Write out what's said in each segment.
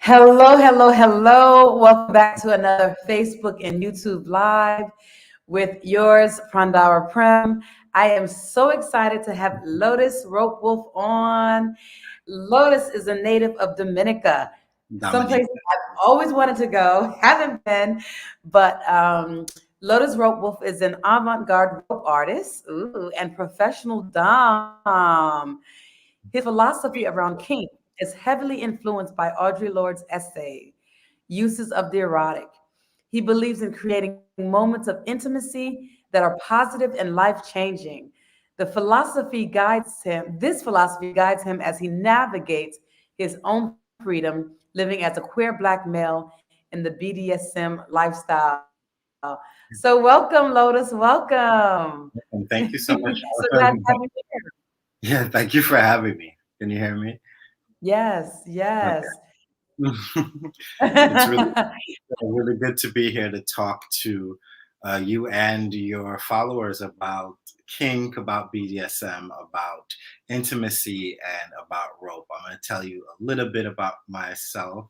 Hello, hello, hello. Welcome back to another Facebook and YouTube Live with yours, Prandhara Prem. I am so excited to have Lotus Ropewolf on. Lotus is a native of Dominica, Dominica. someplace I've always wanted to go, haven't been, but Lotus Ropewolf is an avant-garde rope artist and professional dom. His philosophy around kink is heavily influenced by Audre Lorde's essay, Uses of the Erotic. He believes in creating moments of intimacy that are positive and life-changing. This philosophy guides him as he navigates his own freedom, living as a queer Black male in the BDSM lifestyle. So welcome, Lotus, welcome. And thank you so much So glad for to have you here. yeah, thank you for having me. Can you hear me? Yes, yes. Okay. It's really good to be here to talk to you and your followers about kink, about BDSM, about intimacy, and about rope. I'm going to tell you a little bit about myself,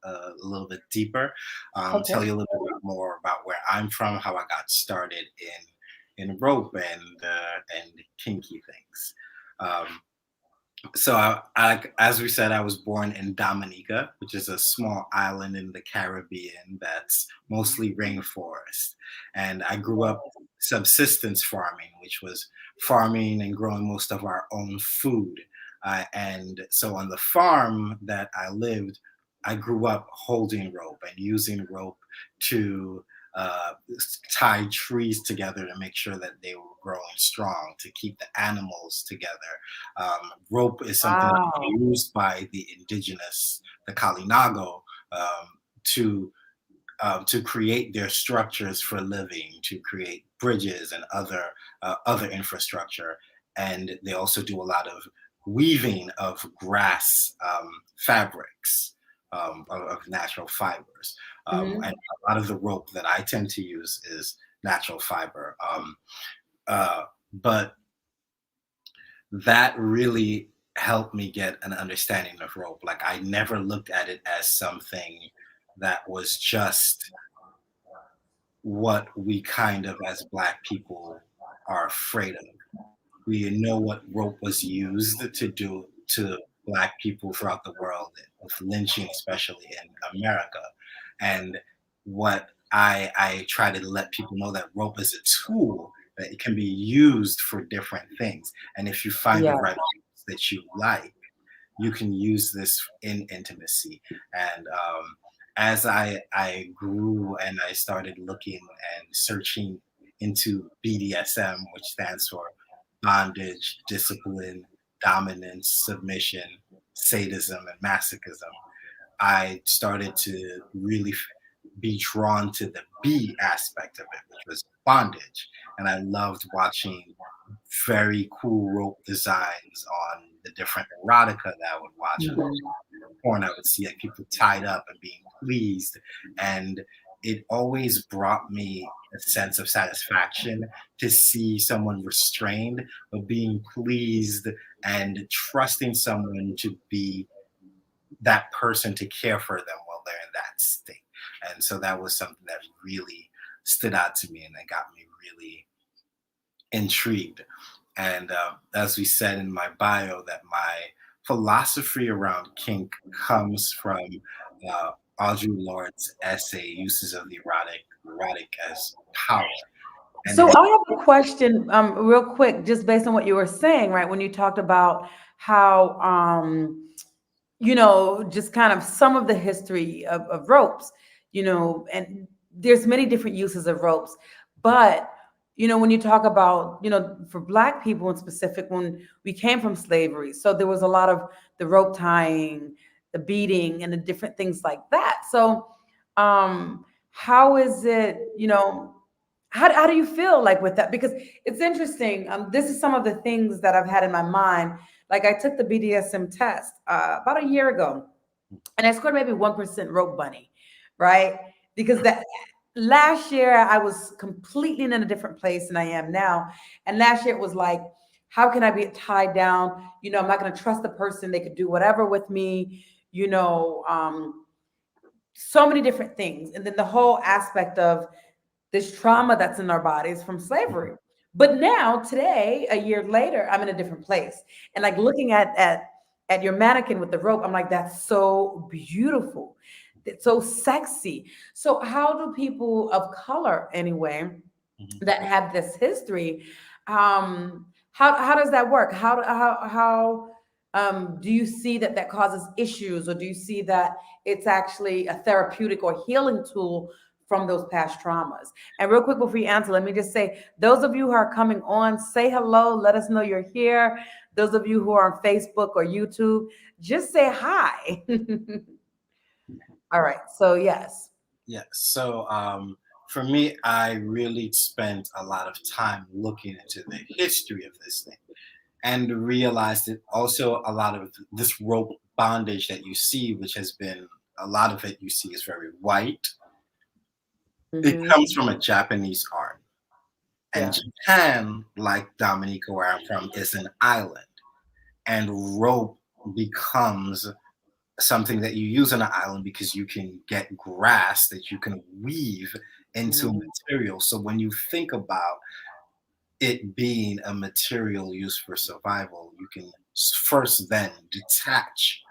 a little bit deeper. Tell you a Okay. little bit more about where I'm from, how I got started in rope and kinky things. Um, as we said, I was born in Dominica, which is a small island in the Caribbean that's mostly rainforest. And I grew up subsistence farming, which was farming and growing most of our own food. And so on the farm that I lived, I grew up holding rope and using rope to uh, tie trees together to make sure that they were growing strong, to keep the animals together. Rope is something that Wow. was used by the indigenous, the Kalinago, um, to to create their structures for living, to create bridges and other infrastructure. And they also do a lot of weaving of grass fabrics, of natural fibers. And Hmm. a lot of the rope that I tend to use is natural fiber. Uh, but that really helped me get an understanding of rope. Like I never looked at it as something that was just what we kind of as Black people are afraid of. We know what rope was used to do to Black people throughout the world, with lynching, especially in America. And what I try to let people know that rope is a tool that it can be used for different things. And if you find the Yeah. right use that you like, you can use this in intimacy. And as I grew and I started looking and searching into BDSM, which stands for bondage, discipline, dominance, submission, sadism, and masochism, I started to really be drawn to the B aspect of it, which was bondage. And I loved watching very cool rope designs on the different erotica that I would watch, and Mhm. porn I would see, like people tied up and being pleased. And it always brought me a sense of satisfaction to see someone restrained, but being pleased and trusting someone to be that person to care for them while they're in that state. And so that was something that really stood out to me and that got me really intrigued. And as we said in my bio, that my philosophy around kink comes from Audre Lorde's essay, Uses of the Erotic as Power. And So I have a question, real quick, just based on what you were saying, right? When you talked about how, just kind of some of the history of ropes, and there's many different uses of ropes, but when you talk about, for Black people in specific, when we came from slavery, so there was a lot of the rope tying, the beating, and the different things like that. So, how is it, how do you feel like with that? Because it's interesting. This is some of the things that I've had in my mind. Like I took the BDSM test about a year ago, and I scored maybe 1% rope bunny, right? Because that last year I was completely in a different place than I am now. And last year it was like, how can I be tied down? I'm not going to trust the person. They could do whatever with me, you know. so many different things. And then the whole aspect of this trauma that's in our bodies from slavery. But now, today, a year later, I'm in a different place. And like looking at your mannequin with the rope, I'm like, that's so beautiful. It's so sexy. So how do people of color anyway Mhm. that have this history, how does that work? How do you see that that causes issues, or do you see that it's actually a therapeutic or healing tool from those past traumas? And real quick before you answer, let me just say, those of you who are coming on, say hello, let us know you're here. Those of you who are on Facebook or YouTube, just say hi. All right, so yes. Yeah. So for me, I really spent a lot of time looking into the history of this thing and realized that also a lot of this rope bondage that you see, which has been a lot of it you see is very white. It Hmm. comes from a Japanese art. And Yeah. Japan, like Dominica, where I'm from, is an island. And rope becomes something that you use on an island because you can get grass that you can weave into Mhm. material. So when you think about it being a material used for survival, you can first then detach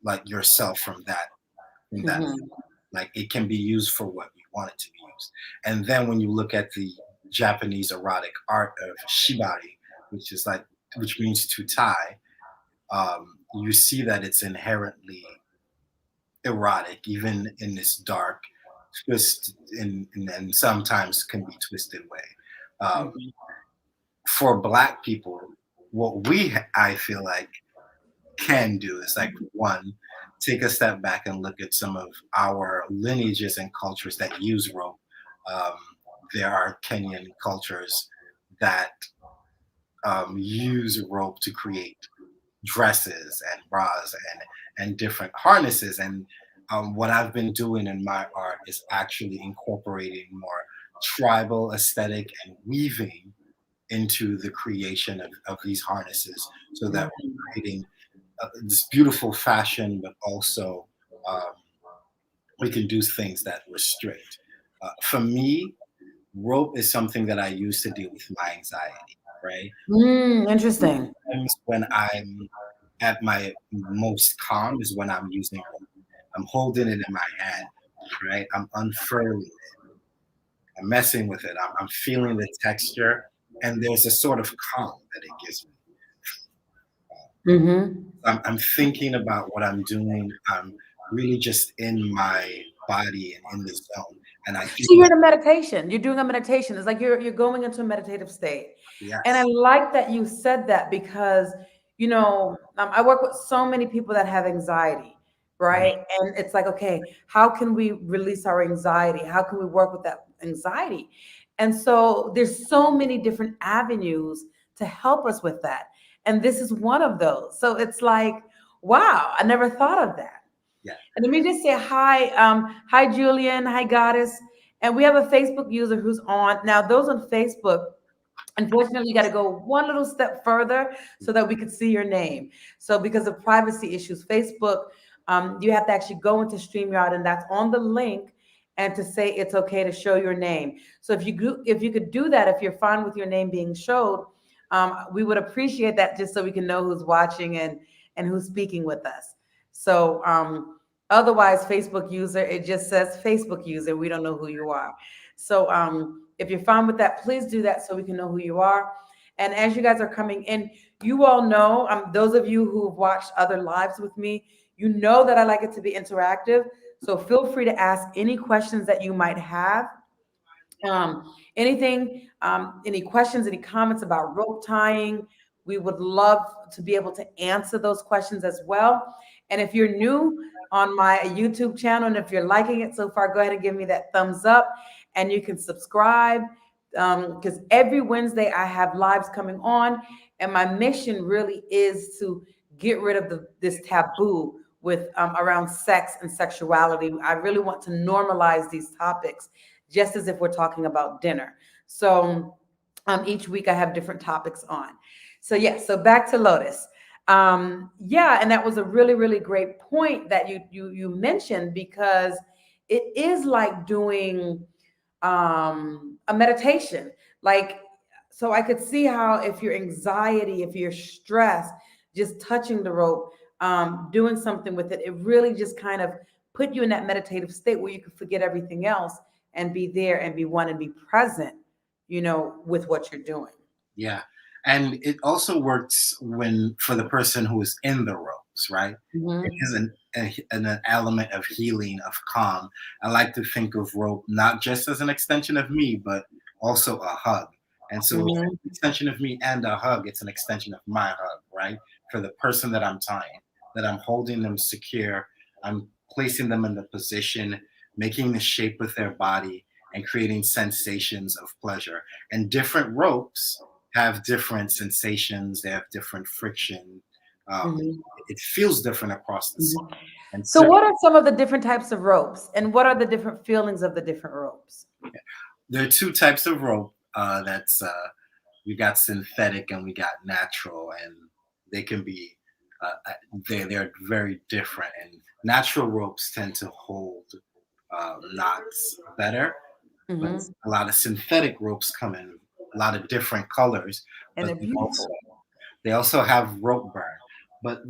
like yourself from that. Mhm. Like it can be used for what you want it to be used. And then when you look at the Japanese erotic art of shibari, which means to tie, you see that it's inherently erotic, even in this dark, twist and sometimes can be twisted way. Um, Mhm. for Black people, what I feel like can do is like one, take a step back and look at some of our lineages and cultures that use rope. Um, there are Kenyan cultures that use rope to create dresses and bras and different harnesses. And what I've been doing in my art is actually incorporating more tribal aesthetic and weaving into the creation of these harnesses so that Mhm. we're creating this beautiful fashion, but also um, we can do things that restrict. For me, rope is something that I use to deal with my anxiety, right? Interesting. Sometimes when I'm at my most calm is when I'm using rope. I'm holding it in my hand, right? I'm unfurling it. I'm messing with it. I'm feeling the texture, and there's a sort of calm that it gives me. Hmm. I'm thinking about what I'm doing. I'm really just in my body and in the zone. And I feel So you're like, in a meditation. You're doing a meditation. It's like you're going into a meditative state. And I yes, like that you said that because, I work with so many people that have anxiety, mhm, right? And it's like, okay, how can we release our anxiety? How can we work with that anxiety? And so there's so many different avenues to help us with that. And this is one of those. So it's like, wow, I never thought of that. yeah. And let me just say hi. Hi, Julian. Hi, Goddess. And we have a Facebook user who's on. Now, those on Facebook, unfortunately, you got to go one little step further so that we could see your name. So, because of privacy issues, Facebook, you have to actually go into StreamYard, and that's on the link, and to say it's okay to show your name. So, if you could do that, if you're fine with your name being showed, we would appreciate that, just so we can know who's watching and who's speaking with us. So, otherwise, Facebook user, it just says Facebook user. We don't know who you are. So, if you're fine with that, please do that so we can know who you are. And as you guys are coming in, you all know, those of you who've watched other lives with me, you know that I like it to be interactive. So feel free to ask any questions that you might have. Anything, any questions, any comments about rope tying, we would love to be able to answer those questions as well. And if you're new on my YouTube channel, and if you're liking it so far, go ahead and give me that thumbs up, and you can subscribe, because every Wednesday I have lives coming on, and my mission really is to get rid of this taboo with around sex and sexuality. I really want to normalize these topics, just as if we're talking about dinner. So each week I have different topics on. So yeah, so back to Lotus. Yeah, and that was a really, really great point that you mentioned, because it is like doing a meditation. Like, so I could see how if your anxiety, if you're stressed, just touching the rope, doing something with it, it really just kind of put you in that meditative state where you could forget everything else and be there and be one and be present, with what you're doing. Yeah. And it also works when for the person who is in the ropes, right? It Hmm. is an element of healing, of calm. I like to think of rope not just as an extension of me, but also a hug. And so if Hmm. it's an extension of me and a hug, it's an extension of my hug, right? For the person that I'm tying, that I'm holding them secure, I'm placing them in the position, making the shape with their body, and creating sensations of pleasure. And different ropes have different sensations. They have different friction. Um, Hmm. it feels different across the skin. Hmm. And So, so what are some of the different types of ropes, and what are the different feelings of the different ropes? there are two types of rope. That's We got synthetic and we got natural, and they can be they're very different. And natural ropes tend to hold knots better, but Hmm. a lot of synthetic ropes come in a lot of different colors, And but they're beautiful. they also have rope burn. But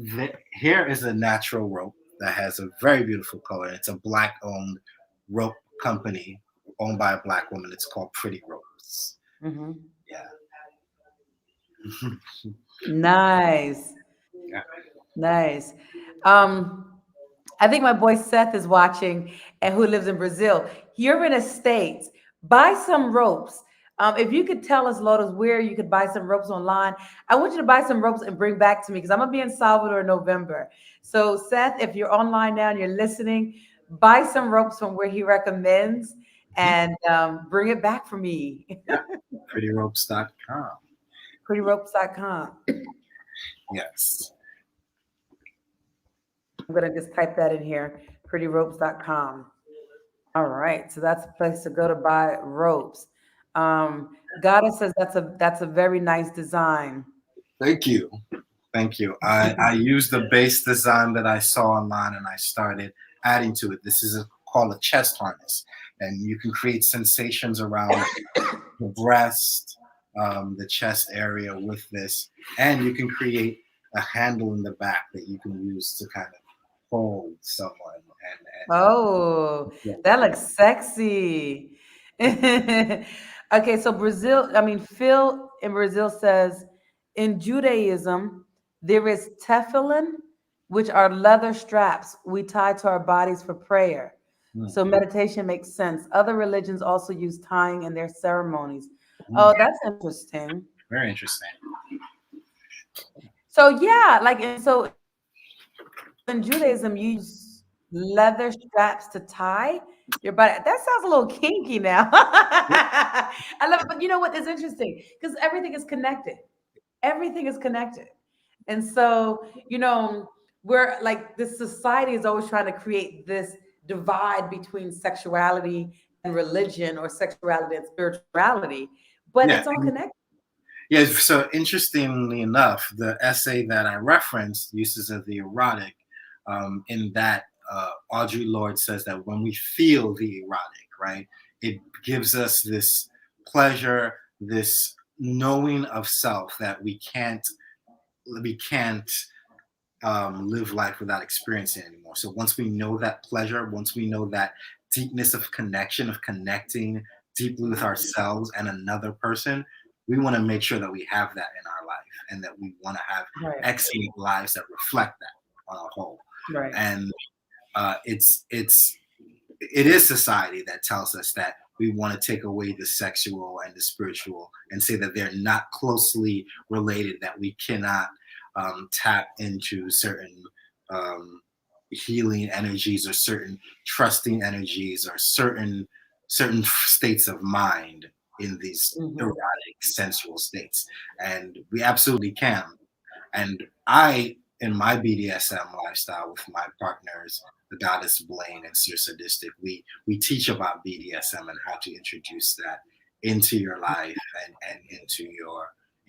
here is a natural rope that has a very beautiful color. It's a black owned rope company owned by a black woman. It's called Pretty Ropes. Hmm. Yeah. Nice, Yeah. nice. Um, I think my boy Seth is watching, and who lives in Brazil. You're in the States. Buy some ropes. If you could tell us, Lotus, where you could buy some ropes online, I want you to buy some ropes and bring back to me, because I'm gonna be in Salvador in November. So, Seth, if you're online now and you're listening, buy some ropes from where he recommends, Mhm. and bring it back for me. Yeah. PrettyRopes.com. PrettyRopes.com. Yes. I'm gonna just type that in here. PrettyRopes.com. All right, so that's a place to go to buy ropes. Goddess says that's a very nice design. Thank you. Thank you. I used the base design that I saw online and I started adding to it. This is called a chest harness, and you can create sensations around the breast, the chest area with this, and you can create a handle in the back that you can use to kind of hold someone Oh, yeah. that looks sexy. Okay, so Phil in Brazil says in Judaism, there is tefillin, which are leather straps we tie to our bodies for prayer. Mm, So meditation makes sense. Other religions also use tying in their ceremonies. mm, Oh, that's interesting. very interesting. So yeah, so in Judaism, you use leather straps to tie your body. That sounds a little kinky now. I love it, but you know what is interesting? Because everything is connected. Everything is connected. And so, we're like this society is always trying to create this divide between sexuality and religion, or sexuality and spirituality, but Yeah. it's all connected. Yeah, so interestingly enough, the essay that I referenced, Uses of the Erotic, in that Audre Lorde says that when we feel the erotic, right, it gives us this pleasure, this knowing of self that we can't live life without experiencing anymore. So once we know that pleasure, once we know that deepness of connection, of connecting deeply with ourselves and another person, we want to make sure that we have that in our life and that we want to have Right, excellent lives that reflect that on a whole. right. And it is society that tells us that we want to take away the sexual and the spiritual and say that they're not closely related, that we cannot tap into certain um, healing energies or certain trusting energies or certain states of mind in these Hmm. erotic sensual states, and we absolutely can. And I, in my BDSM lifestyle with my partners, the goddess Blaine and Seer Sadistic, we teach about BDSM and how to introduce that into your life and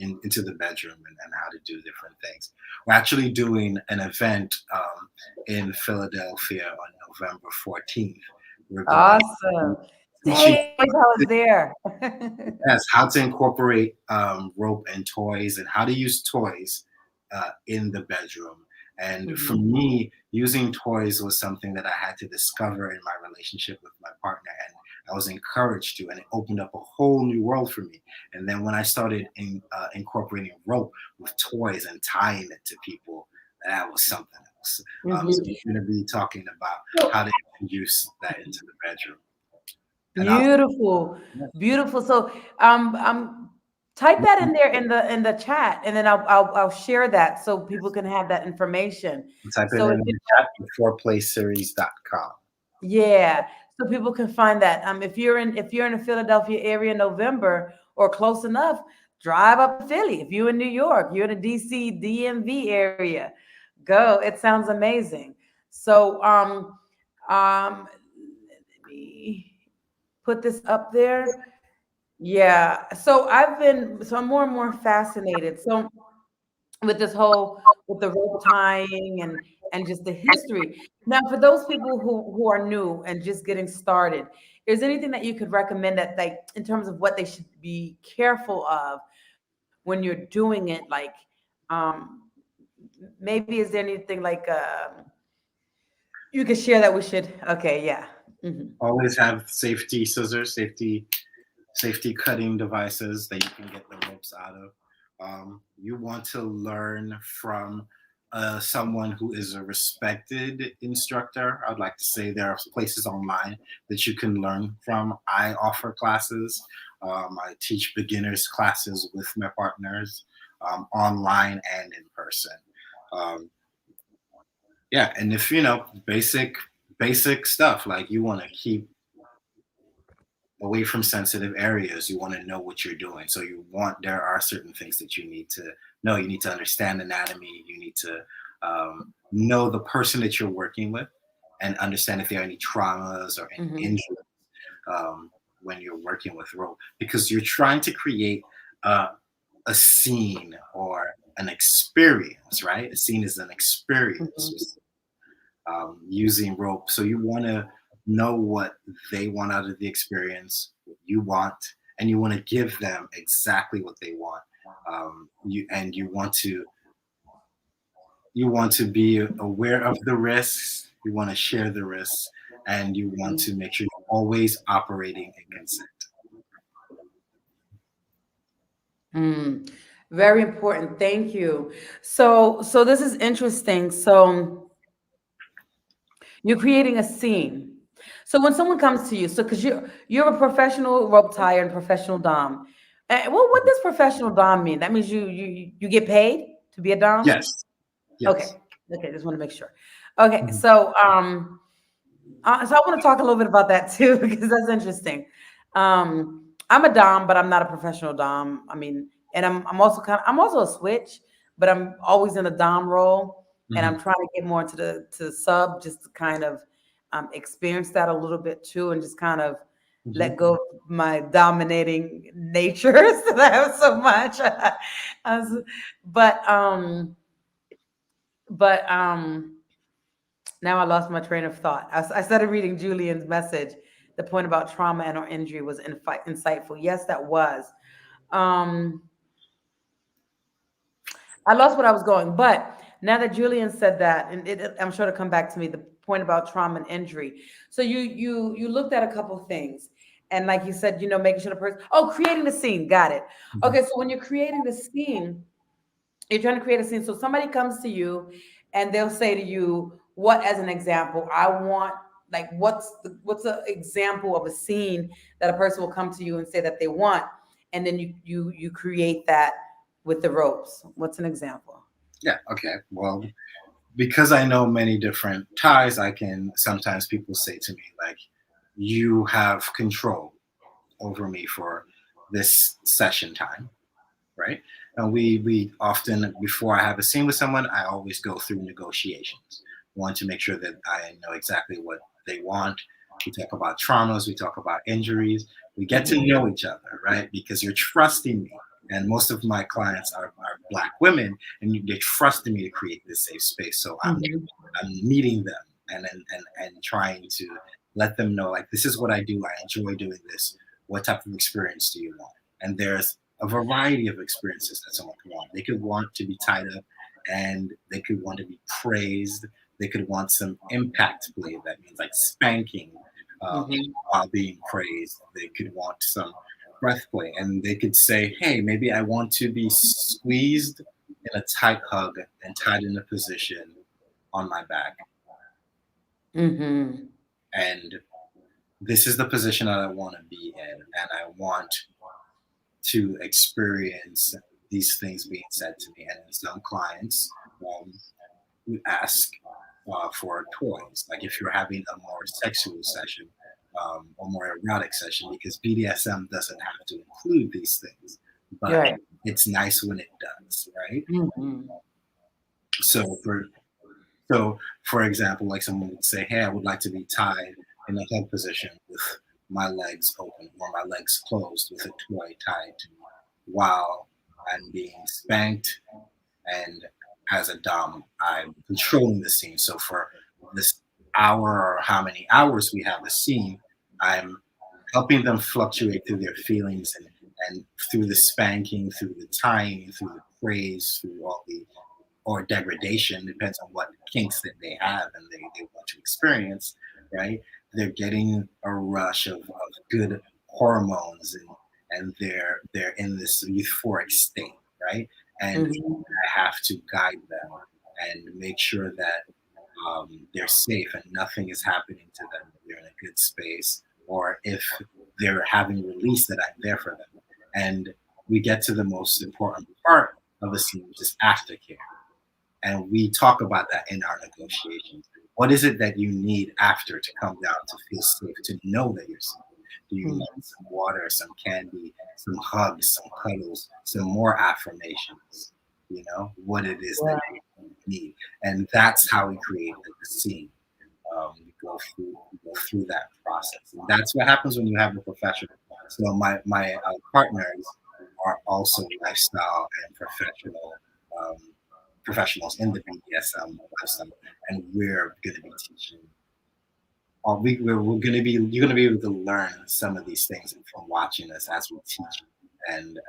into the bedroom and how to do different things. We're actually doing an event in Philadelphia on November 14th. We're going Awesome. teaching Hey, I was there. yes, how to incorporate rope and toys and how to use toys in the bedroom. And for me, using toys was something that I had to discover in my relationship with my partner. And I was encouraged to, and it opened up a whole new world for me. And then when I started incorporating rope with toys and tying it to people, that was something else. So we're going to be talking about how to introduce that into the bedroom. Beautiful, beautiful. So, type that in there in the chat, and then I'll share that so people can have that information. Type it So in the chat, 4playseries.com. yeah, so people can find that. If you're in the Philadelphia area in November or close enough, drive up to Philly. If you're in New York, you're in the DC DMV area, go. It sounds amazing. So let me put this up there. Yeah. So I'm more and more fascinated. So with this whole with the rope tying and just the history. Now, for those people who are new and just getting started, is there anything that you could recommend that, like, in terms of what they should be careful of when you're doing it? Like, um, maybe is there anything like you could share that we should? Okay, yeah. Always have safety scissors, safety cutting devices that you can get the ropes out of. You want to learn from someone who is a respected instructor. I'd like to say there are places online that you can learn from. I offer classes. I teach beginners classes with my partners, online and in person. Yeah, and if basic stuff, like you want to keep away from sensitive areas, you want to know what you're doing. So there are certain things that you need to know. You need to understand anatomy. You need to know the person that you're working with and understand if there are any traumas or any injuries when you're working with rope, because you're trying to create a scene or an experience, right? A scene is an experience using rope. So you want to know what they want out of the experience, what you want, and you want to give them exactly what they want. You want to be aware of the risks. You want to share the risks, and you want to make sure you're always operating in consent. Very important. Thank you. So this is interesting. So you're creating a scene. So when someone comes to you, so because you're a professional rope tyer and professional dom, what does professional dom mean? That means you get paid to be a dom? Yes. Okay. Just want to make sure. Okay. So I want to talk a little bit about that too, because that's interesting. I'm a dom, but I'm not a professional dom. I mean, and I'm also a switch, but I'm always in a dom role, and I'm trying to get more into the sub, just to kind of experience that a little bit too, and just kind of let go of my dominating nature that I have so much. But now I lost my train of thought. I started reading Julian's message. The point about trauma and or injury was insightful. Yes, that was. I lost what I was going, but now that Julian said that, and I'm sure it'll come back to me, the point about trauma and injury. So you looked at a couple of things, and like you said, making sure the person, creating the scene. Got it. Okay, so when you're creating the scene, you're trying to create a scene. So somebody comes to you, and they'll say to you, "What, as an example, I want." Like, what's an example of a scene that a person will come to you and say that they want, and then you create that with the ropes. What's an example? Yeah. Okay. Well, because I know many different ties, sometimes people say to me, like, you have control over me for this session time, right? And we often, before I have a scene with someone, I always go through negotiations. I want to make sure that I know exactly what they want. We talk about traumas, we talk about injuries, we get to know each other, right? Because you're trusting me. And most of my clients are Black women, and they trusted me to create this safe space. So Mhm. I'm meeting them and trying to let them know, like, this is what I do. I enjoy doing this. What type of experience do you want? And there's a variety of experiences that someone can want. They could want to be tied up, and they could want to be praised. They could want some impact play. That means like spanking um, Mhm. while being praised. They could want some breath play, and they could say, hey, maybe I want to be squeezed in a tight hug and tied in a position on my back. Mhm. And this is the position that I want to be in, and I want to experience these things being said to me. And some clients we ask for toys, like if you're having a more sexual session or more erotic session, because BDSM doesn't have to include these things, but Right. it's nice when it does, right? Mhm. So so for example, like someone would say, "Hey, I would like to be tied in a hug position with my legs open or my legs closed with a toy tied to me while I'm being spanked, and as a dom, I'm controlling the scene. So for this hour or how many hours we have the scene, I'm helping them fluctuate through their feelings and through the spanking, through the tying, through the praise, through all the or degradation, depends on what kinks that they have and they want to experience, right? They're getting a rush of good hormones and they're in this euphoric state, right? And Mhm. I have to guide them and make sure that they're safe and nothing is happening to them. They're in a good space, or if they're having release, that I'm there for them. And we get to the most important part of the scene, which is aftercare, and we talk about that in our negotiations. What is it that you need after to come down to feel safe, to know that you're safe? Do you need Mhm. some water, some candy, some hugs, some cuddles, some more affirmations? You know, what it is that Yeah. you need. And that's how we create the scene. We go through that process. And that's what happens when you have a professional. So my partners are also lifestyle and um, professionals in the BDSM lifestyle, and we're going to be teaching. We're going to be you're going to be able to learn some of these things from watching us as we teach, and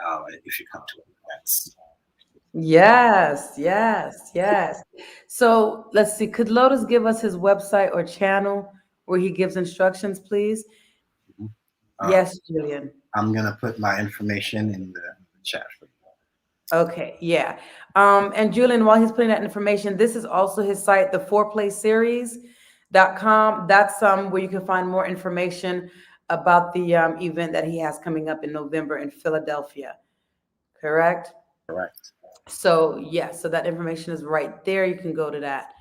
if you come to events. Yes, yes, yes. So let's see. Could Lotus give us his website or channel where he gives instructions, please? Mhm. Uh, Yes, Julian. I'm going to put my information in the chat for you. Okay, yeah. And Julian, while he's putting that information, this is also his site, the foreplay That's where you can find more information about the event that he has coming up in November in Philadelphia. Correct? Correct. So yeah, so that information is right there. You can go to that.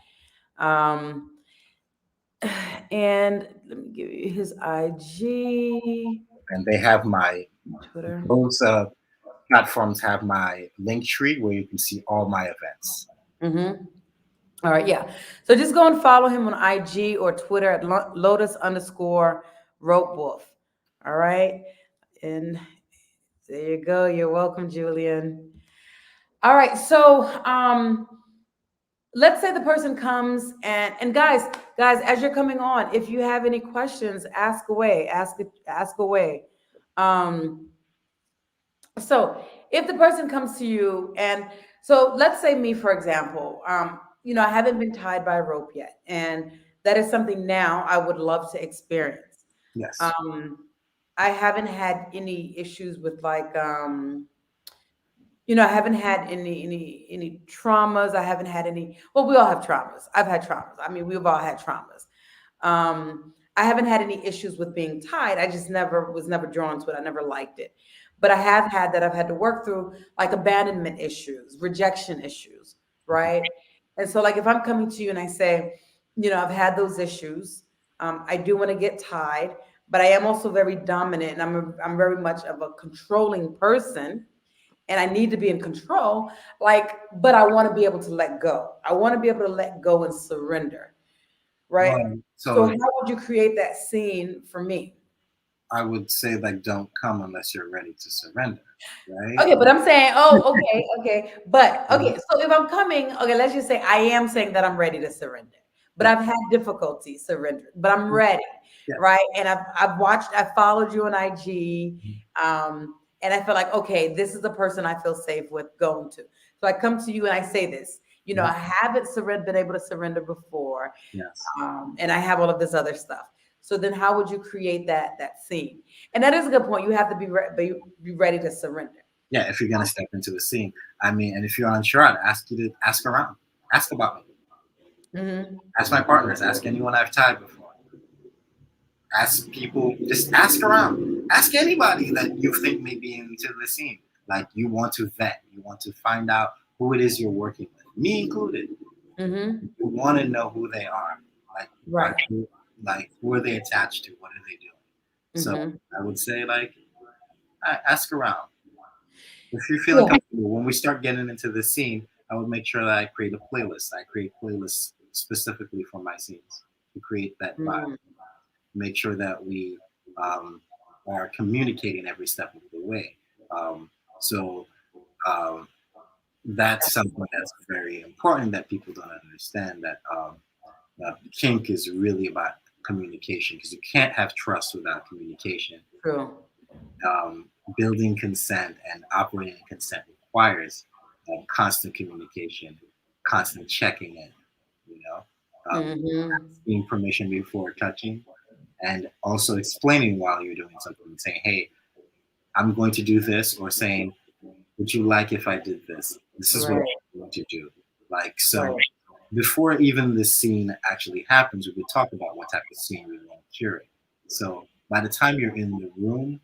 Um, and let me give you his IG, And they have my Twitter. those platforms have my link tree where you can see all my events. Mm-hmm. All right, yeah. So just go and follow him on IG or Twitter at Lotus_Ropewolf. All right. And there you go. You're welcome, Julian. All right. So let's say the person comes and guys, as you're coming on, if you have any questions, ask away. Ask away. Um, so if the person comes to you and so let's say me for example, I haven't been tied by a rope yet, and that is something now I would love to experience. Yes. um I haven't had any issues with like I haven't had any traumas. I haven't had any. Well, we all have traumas. I've had traumas. I mean, we've all had traumas. I haven't had any issues with being tied. I just never drawn to it. I never liked it. But I have had that I've had to work through, like abandonment issues, rejection issues, right? And so, like, if I'm coming to you and I say, I've had those issues. I do want to get tied, but I am also very dominant, and I'm very much of a controlling person, and I need to be in control. Like, but I want to be able to let go. I want to be able to let go and surrender, right? So So how would you create that scene for me? I would say like don't come unless you're ready to surrender, right? Okay, but I'm saying, okay. But okay, so if I'm coming, okay, let's just say I am saying that I'm ready to surrender, but Right. I've had difficulty surrendering, but I'm ready, Yeah. right? And I've followed you on IG, and I feel like, okay, this is the person I feel safe with going to. So I come to you and I say this, I haven't been able to surrender before, Yes. and I have all of this other stuff. So then, how would you create that scene? And that is a good point. You have to be ready to surrender. Yeah, if you're gonna step into a scene, I mean, and if you're unsure, I'd ask you to ask around, ask about me, ask my partners, ask anyone I've tied before, ask people, just ask around, ask anybody that you think may be into the scene. Like you want to vet, you want to find out who it is you're working with, me included. You want to know who they are, like Right. like who are they attached to, what are they doing? So I would say like ask around. If you're feeling comfortable, when we start getting into the scene, I would make sure that I create a playlist. I create playlists specifically for my scenes to create that vibe. Make sure that we are communicating every step of the way. So that's something that's very important that people don't understand. That kink is really about communication because you can't have trust without communication. True. Building consent and operating in consent requires constant communication, constant checking in, asking permission before touching, and also explaining while you're doing something, saying, hey, I'm going to do this, or saying, would you like if I did this? This is what I'm going to do. Like, so before even the scene actually happens, we would talk about what type of scene we want to curate. So by the time you're in the room,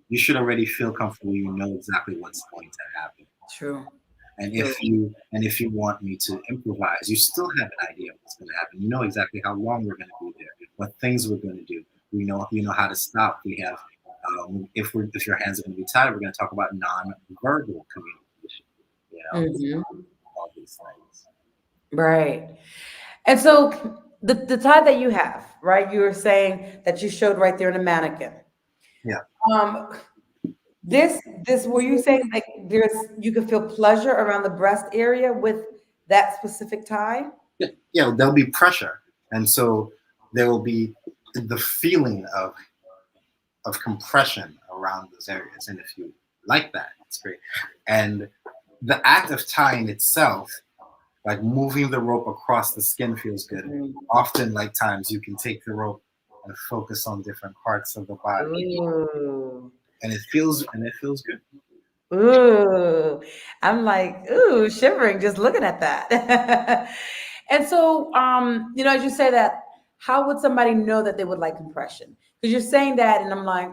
you should already feel comfortable. You know exactly what's going to happen. True. And if you want me to improvise, you still have an idea of what's going to happen. You know exactly how long we're going to be there, what things we're going to do. We know you know how to stop. We have if your hands are going to be tied, we're going to talk about non-verbal communication. All these things. Right. And so the tie that you have, right? You were saying that you showed right there in the mannequin. Yeah. This were you saying like you can feel pleasure around the breast area with that specific tie? Yeah, there'll be pressure, and so there will be the feeling of compression around those areas. And if you like that, it's great. And the act of tying itself, like moving the rope across the skin, feels good. Often, like times, you can take the rope and focus on different parts of the body, and it feels good. Ooh, I'm like, ooh, shivering just looking at that. And so, as you say that, how would somebody know that they would like compression? Because you're saying that, and I'm like,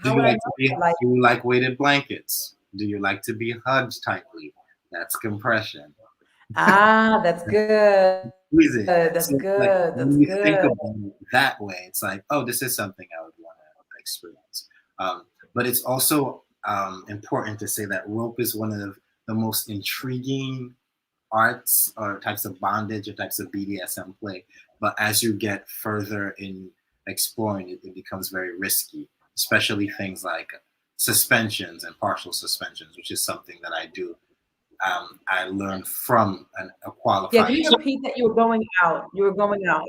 how would I know? Do you like weighted blankets? Do you like to be hugged tightly? That's compression. That's good. That's So good. like That's when you think good. about it that way, it's like, oh, this is something I would want to experience. But it's also important to say that rope is one of the most intriguing arts or types of bondage or types of BDSM play. But as you get further in exploring it, it becomes very risky, especially things like suspensions and partial suspensions, which is something that I do. I learned from a qualified. Yeah, can you repeat that? You were going out. You were going out.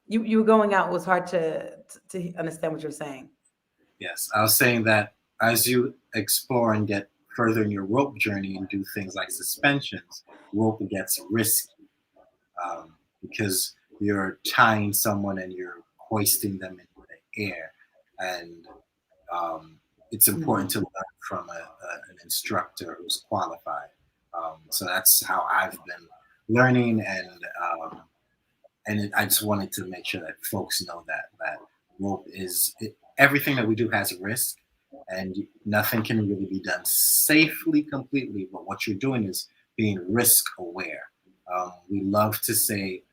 You were going out. It was hard to understand what you're saying. Yes, I was saying that as you explore and get further in your rope journey and do things like suspensions, rope gets risky because you're tying someone and you're hoisting them into the air, and it's important to learn from an instructor who's qualified. So that's how I've been learning, and I just wanted to make sure that folks know that rope is everything that we do has risk, and nothing can really be done safely completely. But what you're doing is being risk aware. We love to say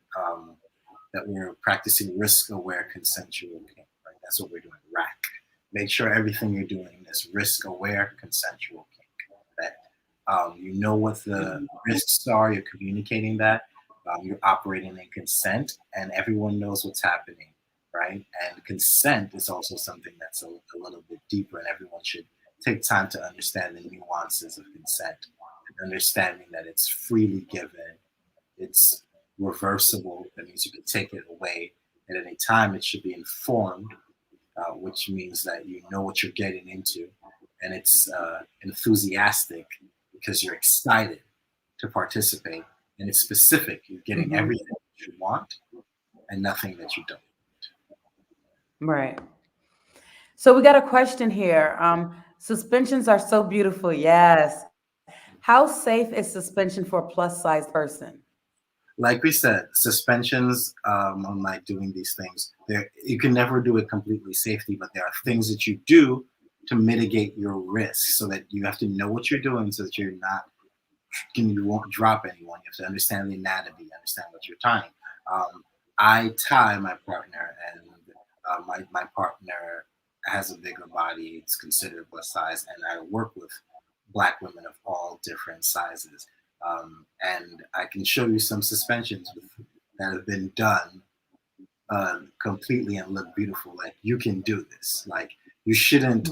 that we're practicing risk aware consensual kink. Right? That's what we're doing. RAC. Make sure everything you're doing is risk aware consensual kink. That you know what the risks are. You're communicating that. You're operating in consent, and everyone knows what's happening, right? And consent is also something that's a little bit deeper, and everyone should take time to understand the nuances of consent and understanding that it's freely given, it's reversible. That means you can take it away at any time. It should be informed, which means that you know what you're getting into, and it's enthusiastic because you're excited to participate, and it's specific. You're getting everything that you want and nothing that you don't. Right. So we got a question here. Suspensions are so beautiful. Yes. How safe is suspension for a plus size person? Like we said, suspensions on like doing these things, there you can never do it completely safely, but there are things that you do to mitigate your risk, so that you have to know what you're doing, so that you're not you won't drop anyone. You have to understand the anatomy, understand what you're tying. Um, I tie my partner, and my partner has a bigger body. It's considered plus size, and I work with Black women of all different sizes. And I can show you some suspensions that have been done completely and look beautiful. Like, you can do this. Like, you shouldn't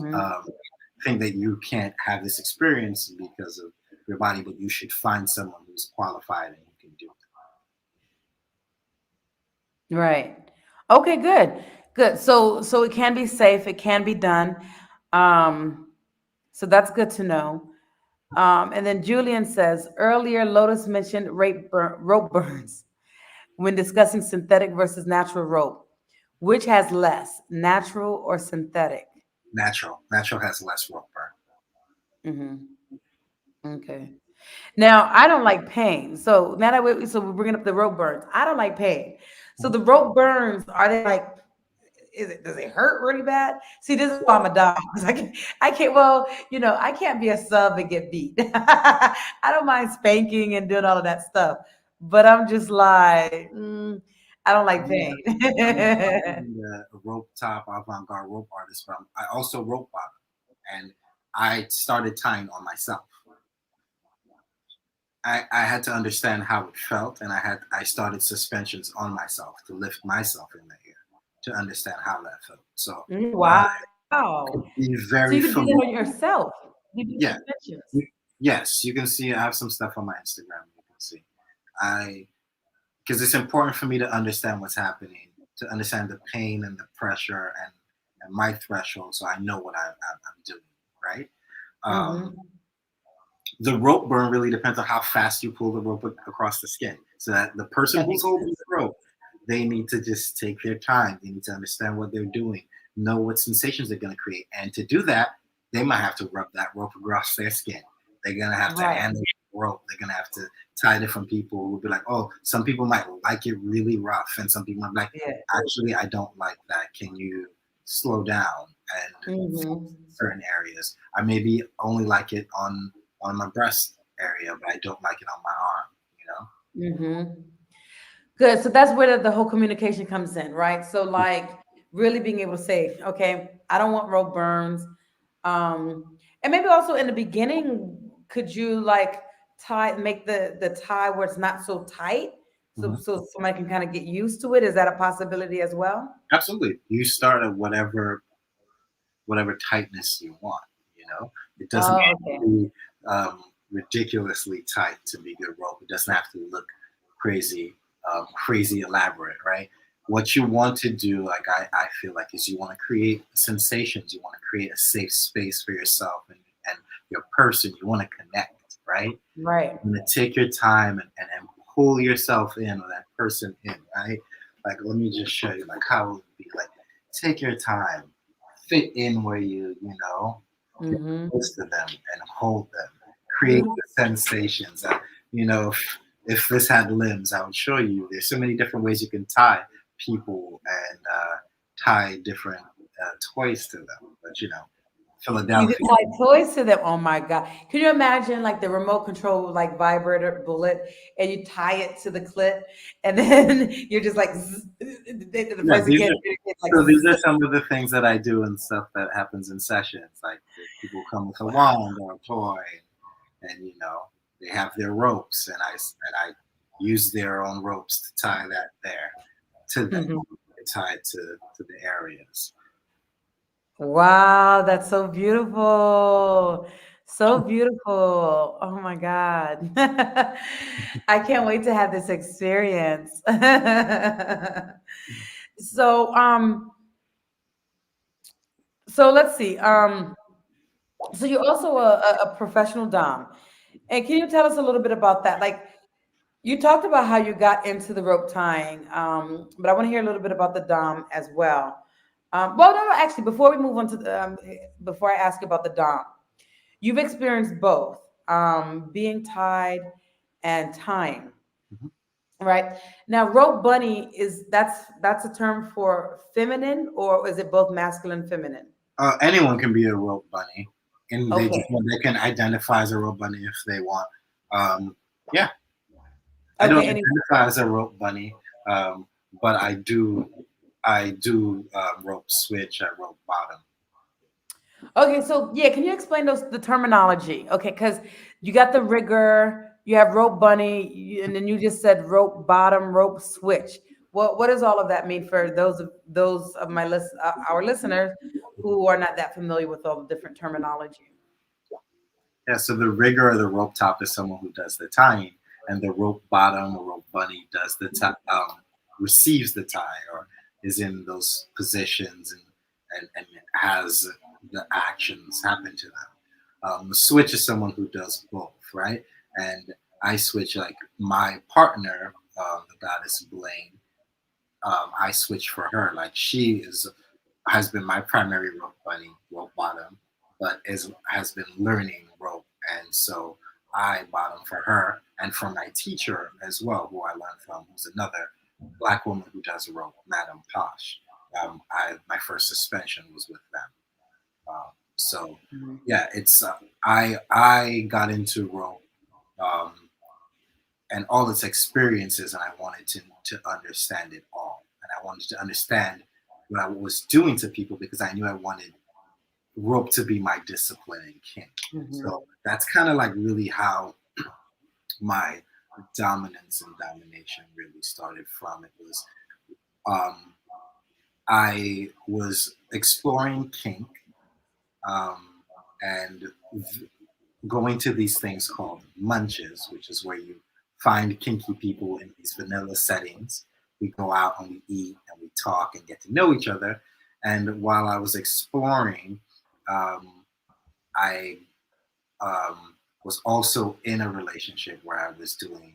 think that you can't have this experience because of your body, but you should find someone who's qualified and who can do it. Right. Okay, good. Good. So it can be safe, it can be done. So that's good to know. And then Julian says earlier, Lotus mentioned rope burns when discussing synthetic versus natural rope. Which has less, natural or synthetic? Natural has less rope burn. Okay. Now I don't like pain. So now that we're bringing up the rope burns. I don't like pain. So the rope burns, are they like? Does it hurt really bad? See, this is why I'm a dog. 'Cause I can't. Well, I can't be a sub and get beat. I don't mind spanking and doing all of that stuff, but I'm just like, I don't like Yeah, pain. I'm a rope top avant-garde rope artist, but I also rope bottom, and I started tying on myself. I had to understand how it felt, and I started suspensions on myself to lift myself in the air to understand how that felt. So Wow. be So very you can do that familiar. on yourself. You do Yeah, suspensions. yes, you can see. I have some stuff on my Instagram. You can see. I because it's important for me to understand what's happening, to understand the pain and the pressure and my threshold, so I know what I'm doing. Right. Um, Hmm. the rope burn really depends on how fast you pull the rope across the skin. So that the person That who's makes holding sense. the rope, they need to just take their time. They need to understand what they're doing, know what sensations they're going to create, and to do that, they might have to rub that rope across their skin. They're gonna have to Right. handle the rope. They're gonna have to tie different people who will be like, oh, some people might like it really rough, and some people might be like, Yeah. actually, I don't like that. Can you slow down and Hmm. certain areas? I maybe only like it on my breast area, but I don't like it on my arm. You know. Hmm. Good. So that's where the whole communication comes in, right? So like really being able to say, okay, I don't want rope burns. And maybe also in the beginning, could you like make the tie where it's not so tight, so Mhm. somebody can kind of get used to it? Is that a possibility as well? Absolutely. You start at whatever tightness you want. You know, it doesn't Oh, have okay. to be ridiculously tight to be good rope. It doesn't have to look crazy elaborate, right? What you want to do, like I feel like, is you want to create sensations. You want to create a safe space for yourself and your person. You want to connect, right? Right. You want to take your time and pull yourself in, or that person in, right? Like, let me just show you like how it would be. Like, take your time, fit in where you know, get Mm-hmm. close to them and hold them, create the sensations. If this had limbs, I would show you. There's so many different ways you can tie people and tie different toys to them. But You can Philadelphia. tie toys to them. Oh my God. Can you imagine like the remote control like vibrator bullet and you tie it to the clit and then you're just like the Yeah, person gets like these are some of the things that I do and stuff that happens in sessions. Like, people come with a wow. wand or a toy, and they have their ropes, and I use their own ropes to tie that there to them. Mhm. tied to the areas. Wow, that's so beautiful. So beautiful. Oh my God. I can't wait to have this experience. So, so let's see. So you're also a professional dom. And can you tell us a little bit about that? Like you talked about how you got into the rope tying, but I want to hear a little bit about the dom as well. Well, no, actually, before we move on to the, before I ask you about the dom, you've experienced both, being tied and tying, Mhm. right? Now, rope bunny is that's a term for feminine, or is it both masculine and feminine? Anyone can be a rope bunny, and Okay. they can identify as a rope bunny if they want. Um, yeah, I don't Okay. Any. identify as a rope bunny, but I do rope switch at rope bottom. Okay, so yeah, can you explain the terminology? Okay, because you got the rigger, you have rope bunny, and then you just said rope bottom, rope switch. What does all of that mean for those of our listeners who are not that familiar with all the different terminology? Yeah, so the rigger or the rope top is someone who does the tying, and the rope bottom or rope bunny does the receives the tie or is in those positions and has the actions happen to them. The switch is someone who does both, right? And I switch like my partner, the goddess Blaine. I switch for her. Like she has been my primary rope bunny, rope bottom, but has been learning rope, and so I bottom for her and for my teacher as well, who I learned from, who's another black woman who does rope, Madam Posh. My first suspension was with them. So Mhm. yeah, it's I got into rope um, and all its experiences, and I wanted to understand it all, and I wanted to understand what I was doing to people because I knew I wanted rope to be my discipline and kink. Mhm. So that's kind of like really how my dominance and domination really started from. It was um, I was exploring kink um, and going to these things called munches, which is where you find kinky people in these vanilla settings. We go out and we eat and we talk and get to know each other. And while I was exploring, um, I was also in a relationship where I was doing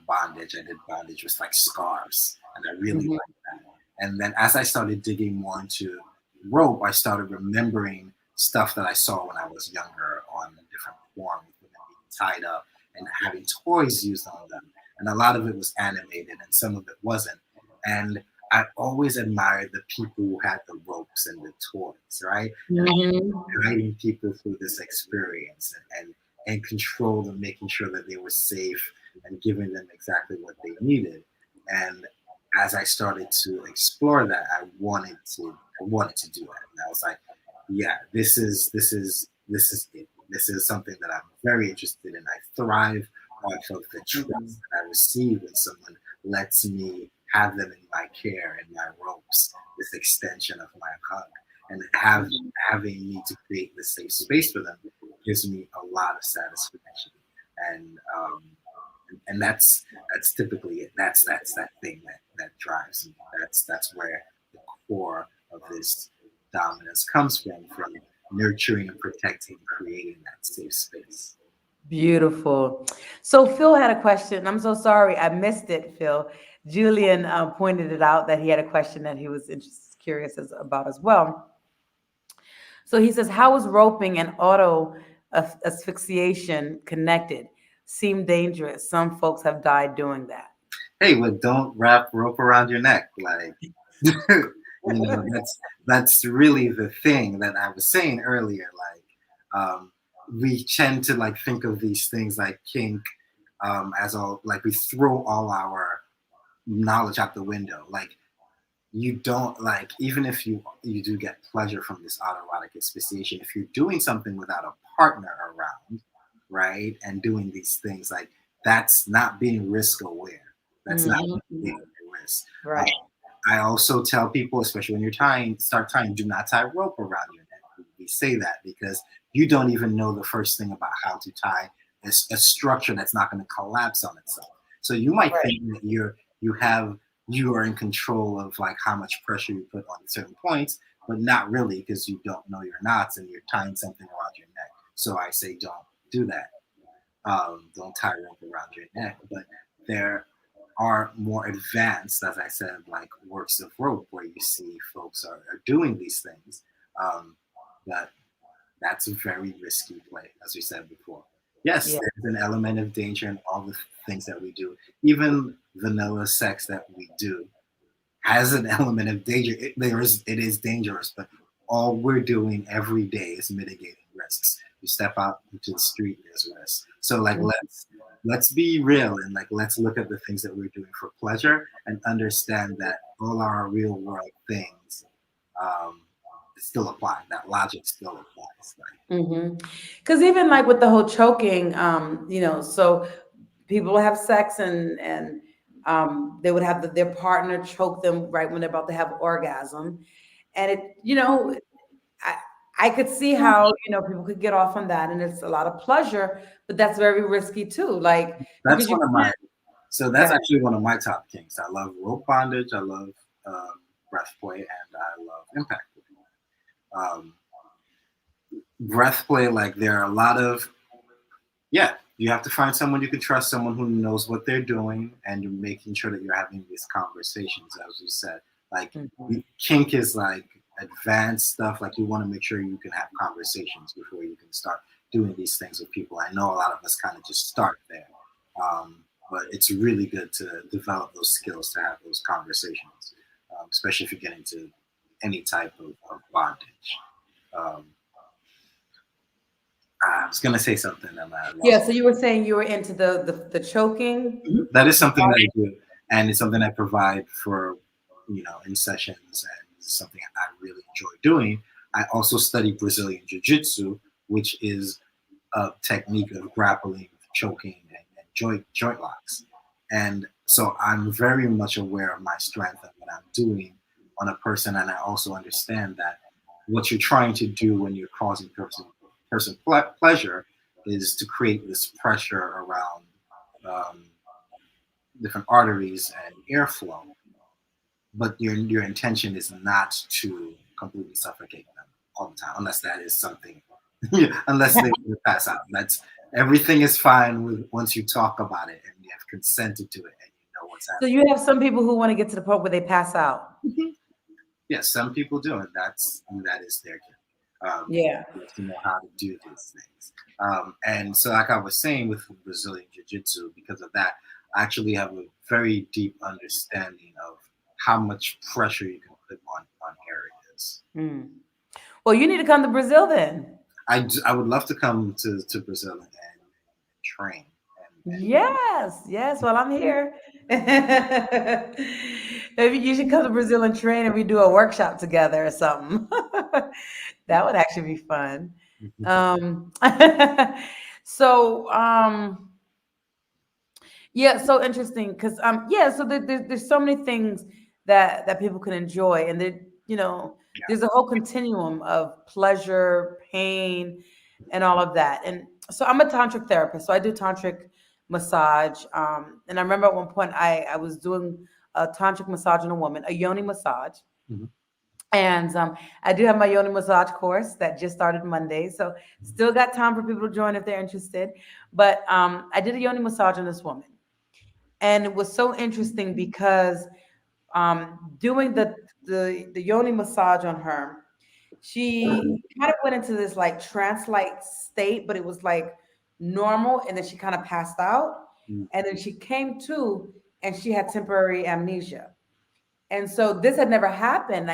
bondage. I did bondage with like scarves, and I really Mhm. liked that. And then as I started digging more into rope, I started remembering stuff that I saw when I was younger on different porn with women being tied up and having toys used on them. And a lot of it was animated and some of it wasn't. And I always admired the people who had the ropes and the toys, right? And Mhm. guiding people through this experience and control and making sure that they were safe and giving them exactly what they needed. And as I started to explore that, I wanted to do that. And I was like, yeah, this is it. This is something that I'm very interested in. I thrive off of the Mhm. trust that I receive when someone lets me have them in my care and my ropes, this extension of my hug. And Mhm. having me to create this safe space for them gives me a lot of satisfaction. And and that's typically it. That's that thing that drives me. That's where the core of this dominance comes from nurturing and protecting and creating that safe space. Beautiful. So Phil had a question. I'm so sorry I missed it, Phil. Julian pointed it out that he had a question that he was curious about as well. So he says, "How is roping and auto asphyxiation connected? Seem dangerous. Some folks have died doing that." Hey, well, don't wrap rope around your neck. Like, that's really the thing that I was saying earlier. Like, we tend to like think of these things like kink as all like we throw all our knowledge out the window. Like, you don't like even if you do get pleasure from this autoerotic asphyxiation, if you're doing something without a partner around, right, and doing these things, like that's not being risk aware, that's not Mhm. being a risk. uh, Right. I also tell people, especially when you're tying, start tying, do not tie rope around your neck. We say that because you don't even know the first thing about how to tie a structure that's not going to collapse on itself. So you might Right. think that you are in control of like how much pressure you put on certain points, but not really, because you don't know your knots and you're tying something around your neck. So I say don't do that. Don't tie rope around your neck. But there are more advanced, as I said, like works of rope where you see folks are doing these things. Um, that that's a very risky play, as we said before. Yes, Yeah. there's an element of danger in all the things that we do. Even vanilla sex that we do has an element of danger. It is dangerous, but all we're doing every day is mitigating risks. You step out into the street, there's risks. So like let's be real and like let's look at the things that we're doing for pleasure and understand that all our real world things um, still apply. That logic still applies. Because even like with the whole choking, so people have sex and they would have their partner choke them right when they're about to have orgasm, and I I could see how people could get off on that, and it's a lot of pleasure, but that's very risky too. Like That's because you one of can't. my so Go that's ahead. actually one of my top kinks. I love rope bondage. I love breath play, and I love impact play. Breath play, like there are a lot of yeah. You have to find someone you can trust, someone who knows what they're doing, and you're making sure that you're having these conversations. As you said, like Mhm. kink is like advanced stuff. Like you want to make sure you can have conversations before you can start doing these things with people. I know a lot of us kind of just start there, but it's really good to develop those skills to have those conversations, especially if you get into any type of bondage. Um, I was gonna say something and I Yeah. lost. So you were saying you were into the choking. That is something that I do, and it's something I provide for, in sessions, and it's something I really enjoy doing. I also study Brazilian Jiu-Jitsu, which is a technique of grappling, choking, and joint locks. And so I'm very much aware of my strength and what I'm doing on a person, and I also understand that what you're trying to do when you're causing pleasure is to create this pressure around um, different arteries and airflow, but your intention is not to completely suffocate them all the time, unless that is something, unless they will pass out. That's everything is fine with once you talk about it and you have consented to it and you know what's So happening. you have some people who want to get to the point where they pass out. Mhm. Yes, some people do, and that is their gift. Yeah. You have to know how to do these things. And so, like I was saying with Brazilian Jiu Jitsu, because of that, I actually have a very deep understanding of how much pressure you can put on areas. Hmm. Well, you need to come to Brazil then. I would love to come to Brazil and train. Yes, yes. Well, I'm here. Maybe you should come to Brazil and train, and we do a workshop together or something. That would actually be fun. And Um, so, yeah, so interesting because yeah, so there's so many things that people can enjoy, and there's a whole continuum of pleasure, pain, and all of that. And so I'm a tantric therapist, so I do tantric massage. And I remember at one point I was doing a tantric massage on a woman, a yoni massage. Mhm. And I do have my yoni massage course that just started Monday, so still got time for people to join if they're interested. But I did a yoni massage on this woman, and it was so interesting because doing the yoni massage on her, she kind of went into this like trance-like state, but it was like normal, and then she kind of passed out, Mhm. and then she came to, and she had temporary amnesia. And so this had never happened.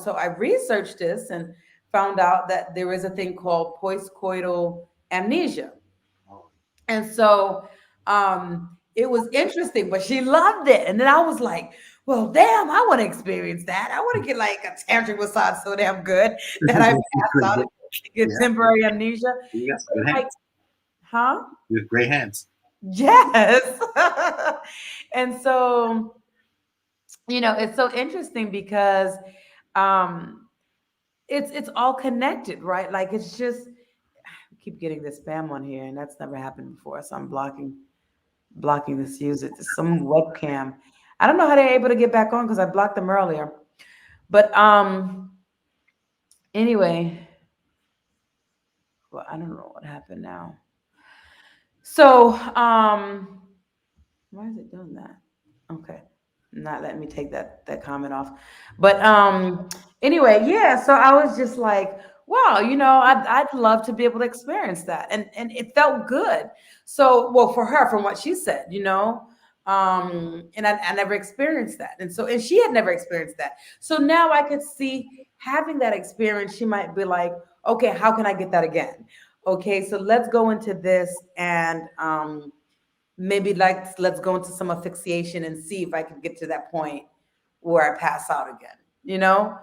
So I researched this and found out that there is a thing called postcoital amnesia. Oh, And so it was interesting, but she loved it. And then I was like, well, damn, I want to experience that. I want to get like a tantric massage so damn good that I pass out and get yeah, temporary amnesia. you got some But good it's like, hands. huh? You have great hands. Yes. And so It's so interesting because um it's all connected, right? Like it's just I keep getting this spam on here, and that's never happened before. So I'm blocking this user. It's some webcam. I don't know how they're able to get back on because I blocked them earlier. But anyway, well, I don't know what happened now. So why is it doing that? Okay. Not letting me take that comment off. But anyway, yeah, so I was just like, wow, I'd love to be able to experience that. And it felt good. So, well, for her, from what she said, and I never experienced that. And she had never experienced that. So now I could see having that experience, she might be like, okay, how can I get that again? Okay, so let's go into this and maybe like let's go into some asphyxiation and see if I can get to that point where I pass out again, you know?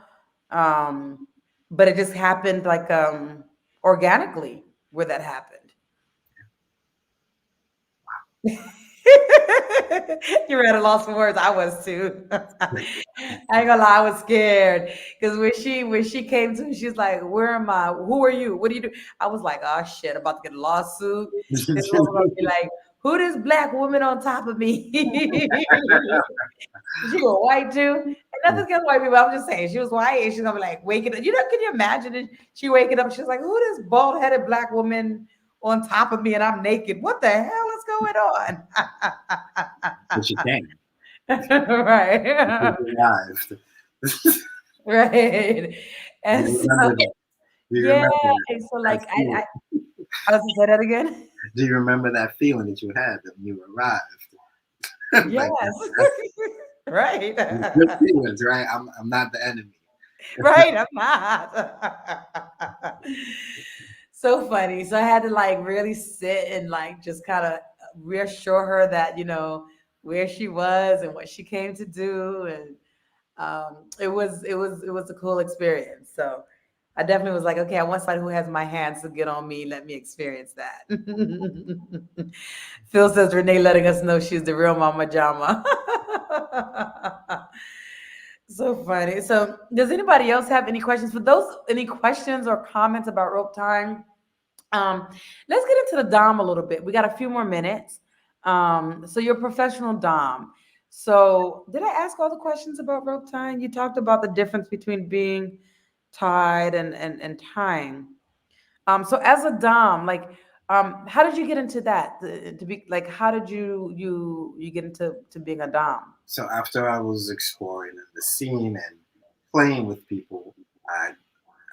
Um, but it just happened like organically where that happened. You're at a loss for words. I was too. I ain't gonna lie, I was scared because when she came to me, she's like, "Where am I? Who are you? What do you do?" I was like, "Oh shit, I'm about to get a lawsuit. This woman gonna be like, who this black woman on top of me?" She was white too. And nothing against white people. I'm just saying she was white and she's gonna be like waking up. Can you imagine it? She waking up, she's like, who this bald headed black woman on top of me and I'm naked? What the hell is going on? But you can. Right. You arrived. Right. Do And you so remember that? Do you yeah, remember and so that like feeling? I was to say that again. Do you remember that feeling that you had when you arrived? Yes. Like that's Right. good feelings, right? I'm not the enemy. Right, I'm not. So funny. So I had to like really sit and like just kind of reassure her that, where she was and what she came to do. And it was a cool experience. So I definitely was like, okay, I want somebody who has my hands to get on me. Let me experience that. Phil says Renee letting us know she's the real Mama Jama. So funny. So, does anybody else have any questions? For those, any questions or comments about rope time? Um, let's get into the Dom a little bit. We got a few more minutes. So you're a professional Dom. So, did I ask all the questions about rope tying? You talked about the difference between being tied and tying. So as a Dom, like, how did you get into that? To be like, how did you get into being a Dom? So after I was exploring the scene and playing with people, I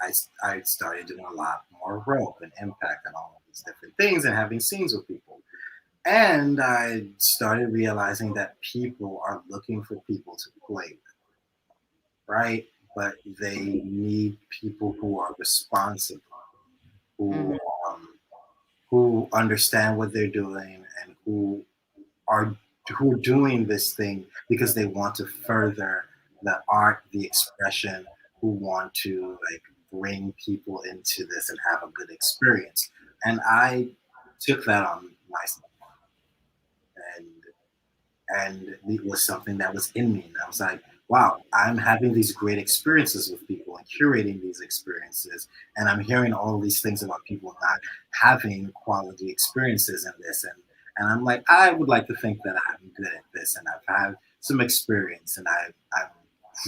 I, I started doing a lot more rope and impact and all of these different things and having scenes with people. And I started realizing that people are looking for people to play with, right? But they need people who are responsible, who Mhm. um, who understand what they're doing and are who are doing this thing because they want to further the art, the expression, who want to like bring people into this and have a good experience. And I took that on myself, and it was something that was in me. And I was like, wow, I'm having these great experiences with people and curating these experiences. And I'm hearing all these things about people not having quality experiences in this. And I'm like, I would like to think that I'm good at this and I've had some experience and I'm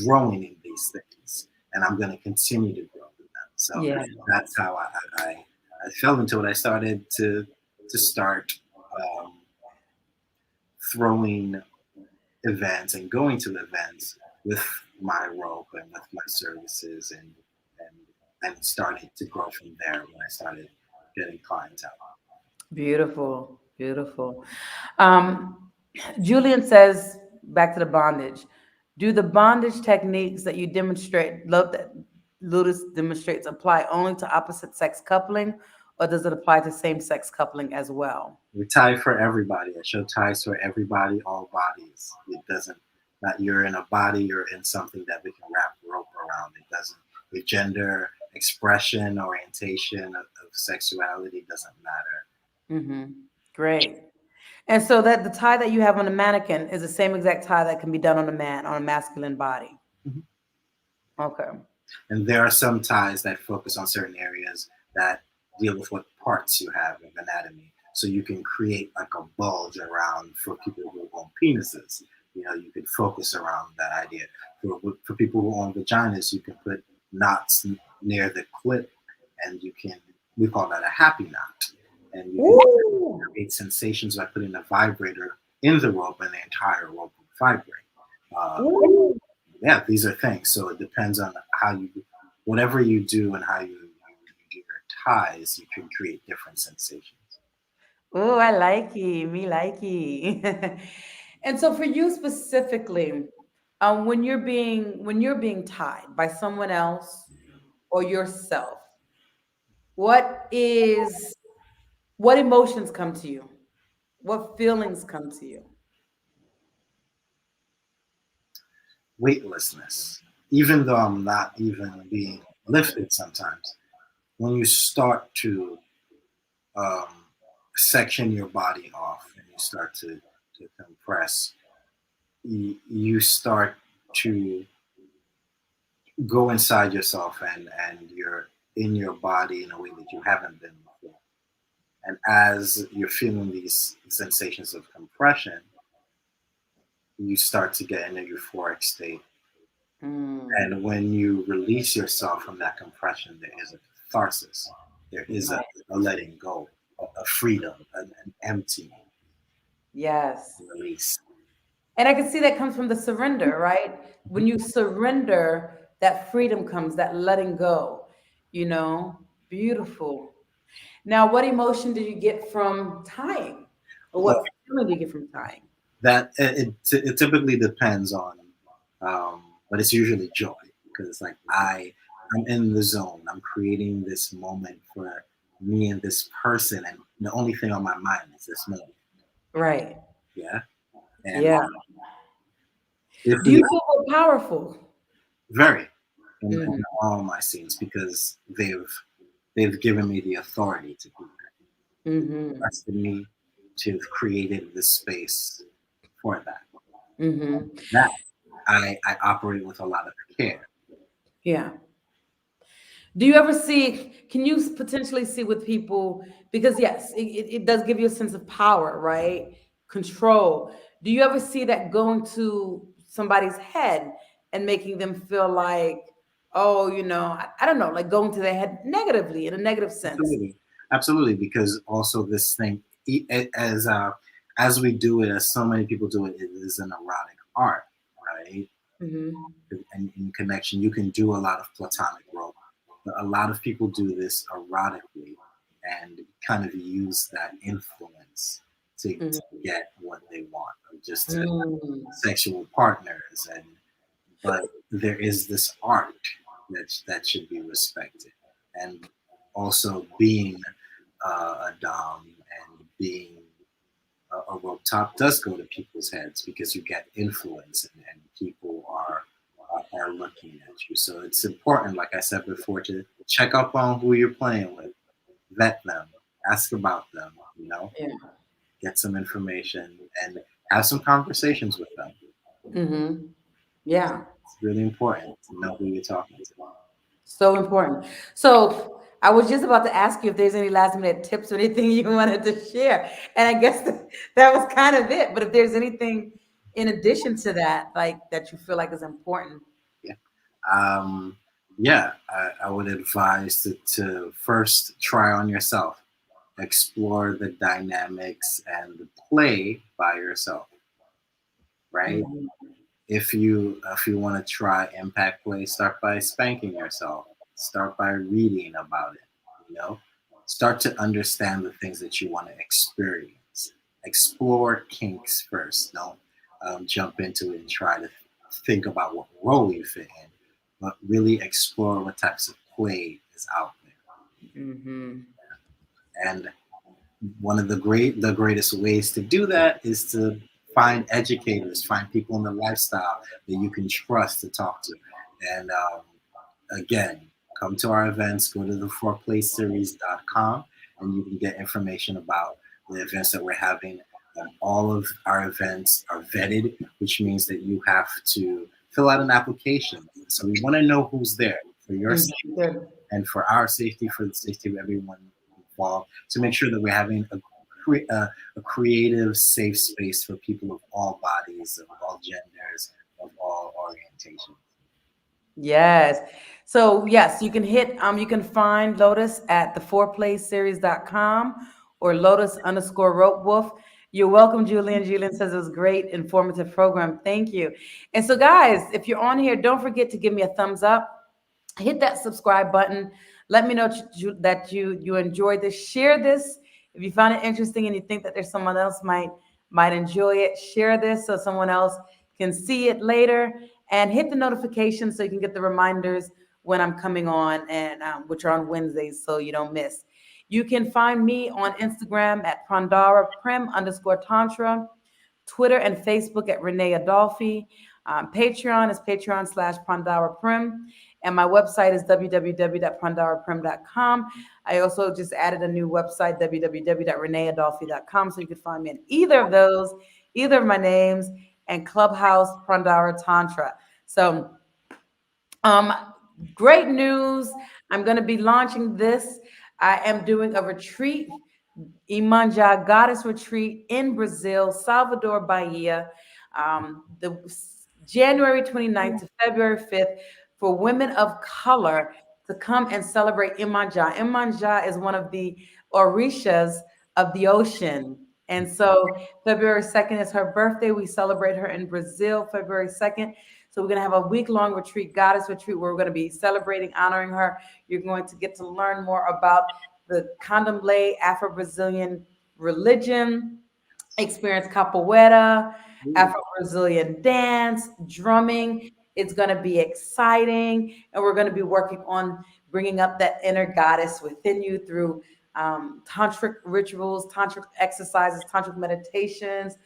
growing in these things and I'm going to continue to grow in them. So Yeah. that's how I fell into it. I started to start um, throwing events and going to events with my rope and with my services and started to grow from there when I started getting clientele. Beautiful, beautiful. Um, Julian says, back to the bondage. Do the bondage techniques that you demonstrate, love that Lotus demonstrates, apply only to opposite sex coupling, or does it apply to same sex coupling as well? We tie for everybody. I show ties for everybody, all bodies. It doesn't that you're in a body, you're in something that we can wrap rope around. It doesn't your gender, expression, orientation of sexuality doesn't matter. Mm-hmm. Great. And so that the tie that you have on the mannequin is the same exact tie that can be done on a man, on a masculine body. Mhm. Okay. And there are some ties that focus on certain areas that deal with what parts you have of anatomy. So you can create like a bulge around for people who own penises. You can focus around that idea. For people who own vaginas, you can put knots near the clit, and we call that a happy knot. And you can Ooh. create sensations by putting a vibrator in the rope, and the entire rope will vibrate. Uh, Ooh. yeah, these are things. So it depends on whatever you do and how you do your ties, you can create different sensations. Ooh, I like it. Me like it. And so for you specifically, when you're being tied by someone else or yourself, what is what emotions come to you? What feelings come to you? Weightlessness, even though I'm not even being lifted sometimes, when you start to um, section your body off and you start to compress, you start to go inside yourself, and you're in your body in a way that you haven't been before. And as you're feeling these sensations of compression, you start to get in a euphoric state. Mm, And when you release yourself from that compression, there is a catharsis. There is right. a letting go, a freedom, an emptying, Yes. release. And I can see that comes from the surrender, right? When you surrender, that freedom comes, that letting go, you know? Beautiful. Now, what emotion did you get from tying? Or Well, what feeling did you get from tying? that it typically depends on, but it's usually joy because it's like I'm in the zone. I'm creating this moment for me and this person, and the only thing on my mind is this moment. Right. Yeah, and Yeah. if Do you we feel more powerful? very in Mm-hmm. all my scenes because they've given me the authority to do that, Mm-hmm. trusted me to have created this space for that. Mm-hmm. That I operate with a lot of care. Yeah. Do you ever see, can you potentially see with people, because yes, it does give you a sense of power, right? Control. Do you ever see that going to somebody's head and making them feel like, oh, I don't know, like going to their head negatively in a negative sense? Absolutely, absolutely. Because also this thing, as we do it, as so many people do it, it is an erotic art, right? Mm-hmm. And in connection, you can do a lot of platonic rope, but a lot of people do this erotically and kind of use that influence to get what they want, or just to Mm-hmm. sexual partners. And but there is this art that should be respected, and also being a dom and being a rope top does go to people's heads because you get influence, and people are looking at you. So it's important, like I said before, to check up on who you're playing with, vet them, ask about them, Yeah. get some information, and have some conversations with them. Mm-hmm. Yeah. It's really important to know who you're talking to. So important. So I was just about to ask you if there's any last minute tips or anything you wanted to share. And I guess that was kind of it. But if there's anything in addition to that, like that you feel like is important. Yeah. Um, yeah, I would advise to first try on yourself, explore the dynamics and the play by yourself, right? Mhm. If you want to try impact play, start by spanking yourself. Start by reading about it. You know, start to understand the things that you want to experience. Explore kinks first. Don't jump into it and try to think about what role you fit in, but really explore what types of play is out Mhm. there. And one of the greatest ways to do that is to find educators, find people in the lifestyle that you can trust to talk to. And again, come to our events, go to the fourplayseries.com, and you can get information about the events that we're having All of our events are vetted, which means that you have to fill out an application. So we want to know who's there for your safety Good. and for our safety, for the safety of everyone involved, to make sure that we're having a creative, safe space for people of all bodies, of all genders, of all orientations. Yes. So yes, you can find Lotus at the4playseries.com or Lotus_Ropewolf. You're welcome, Julian. Julian says it was great, informative program. Thank you. And so guys, if you're on here, don't forget to give me a thumbs up, hit that subscribe button. Let me know that you enjoyed this. Share this if you found it interesting and you think that there's someone else might enjoy it. Share this so someone else can see it later, and hit the notifications so you can get the reminders when I'm coming on, and which are on Wednesdays, so you don't miss. You can find me on Instagram at Prandhara Prem_Tantra, Twitter and Facebook at Renee Adolphe. Patreon is Patreon/Prandhara Prem. And my website is www.prandharaprem.com. I also just added a new website, www.reneeadolphe.com. So you can find me in either of those, either of my names, and Clubhouse Prandhara Tantra. So um, great news. I'm going to be launching this. I am doing a retreat, Imanja Goddess Retreat in Brazil, Salvador, Bahia, the January 29th to February 5th, for women of color to come and celebrate Imanja. Imanja is one of the orishas of the ocean. And so February 2nd is her birthday. We celebrate her in Brazil, February 2nd. So we're going to have a week-long retreat, Goddess Retreat, where we're going to be celebrating, honoring her. You're going to get to learn more about the Candomblé Afro-Brazilian religion, experience capoeira, Afro-Brazilian dance, drumming. It's going to be exciting. And we're going to be working on bringing up that inner goddess within you through tantric rituals, tantric exercises, tantric meditations,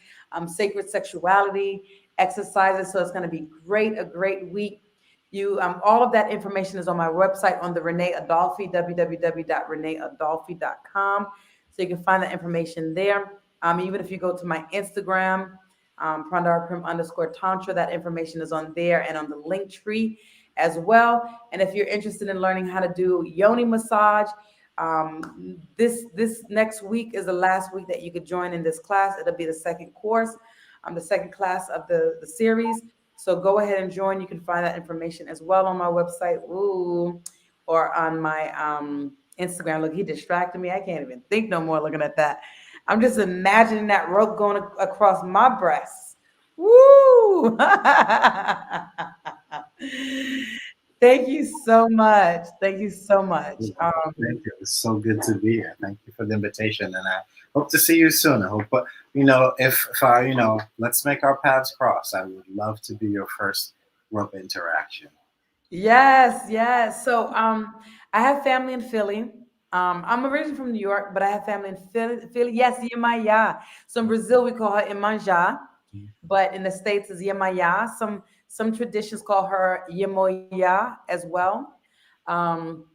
sacred sexuality exercises. So it's going to be great, a great week. You all of that information is on my website on the Renee Adolphe, www.reneeadolphe.com. So you can find that information there. Even if you go to my Instagram, Prandhara Prem_Tantra, that information is on there and on the link tree as well. And if you're interested in learning how to do yoni massage, this next week is the last week that you could join in this class. It'll be the second course, the second class of the series. So go ahead and join. You can find that information as well on my website, or on my Instagram. Look, he distracted me. I can't even think no more looking at that. I'm just imagining that rope going across my breasts. Woo! Thank you so much. Thank you so much. Thank you. It's so good to be here. Thank you for the invitation, and I hope to see you soon. I hope, if I, let's make our paths cross. I would love to be your first rope interaction. Yes, yes. So I have family in Philly. I'm originally from New York, but I have family in Philly. Yes, Yemaya. So in Brazil we call her Imanja, but in the States is Yemaya. Some traditions call her Yemoya as well. Um,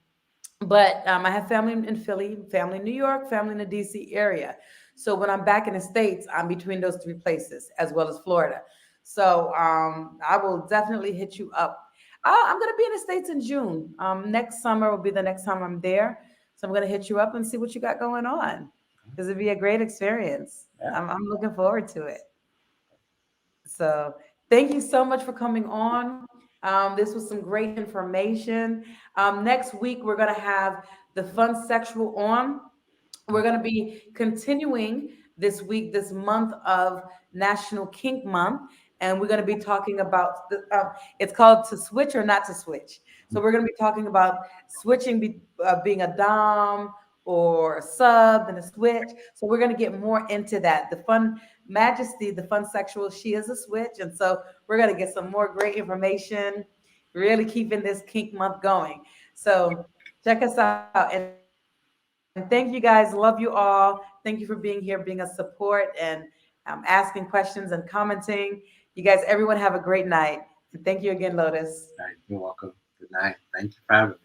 but I have family in Philly, family in New York, family in the DC area. So when I'm back in the States, I'm between those three places as well as Florida. So I will definitely hit you up. I'm going to be in the States in June. Next summer will be the next time I'm there. So I'm going to hit you up and see what you got going on, because it'd be a great experience. Yeah. I'm looking forward to it. So thank you so much for coming on. This was some great information. Next week, we're going to have the fun sexual on. We're going to be continuing this week, this month of National Kink Month. And we're going to be talking about it's called To Switch or Not to Switch. So we're going to be talking about switching, being a Dom or a sub and a switch. So we're going to get more into that. The fun majesty, the fun sexual, she is a switch. And so we're going to get some more great information, really keeping this kink month going. So check us out. And thank you guys. Love you all. Thank you for being here, being a support, and asking questions and commenting. You guys, everyone have a great night. And thank you again, Lotus. All right, you're welcome. Good night. Thank you for having me.